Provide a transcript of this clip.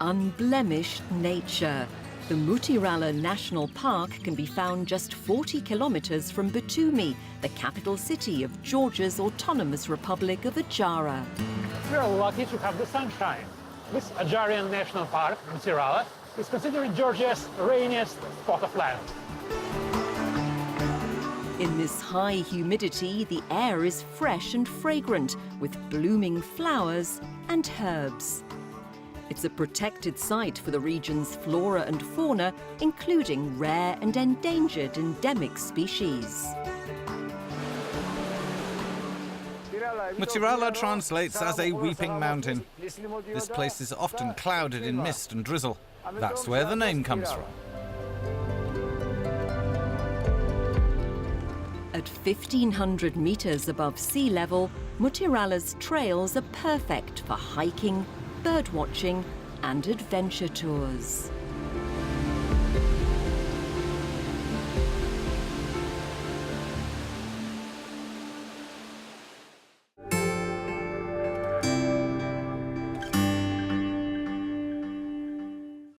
unblemished nature. The Mtirala National Park can be found just 40 kilometres from Batumi, the capital city of Georgia's autonomous Republic of Adjara. We are lucky to have the sunshine. This Adjarian National Park, Mtirala, is considered Georgia's rainiest spot of land. In this high humidity, the air is fresh and fragrant, with blooming flowers and herbs. It's a protected site for the region's flora and fauna, including rare and endangered endemic species. Mtirala translates as a weeping mountain. This place is often clouded in mist and drizzle. That's where the name comes from. At 1,500 metres above sea level, Mtirala's trails are perfect for hiking, birdwatching and adventure tours.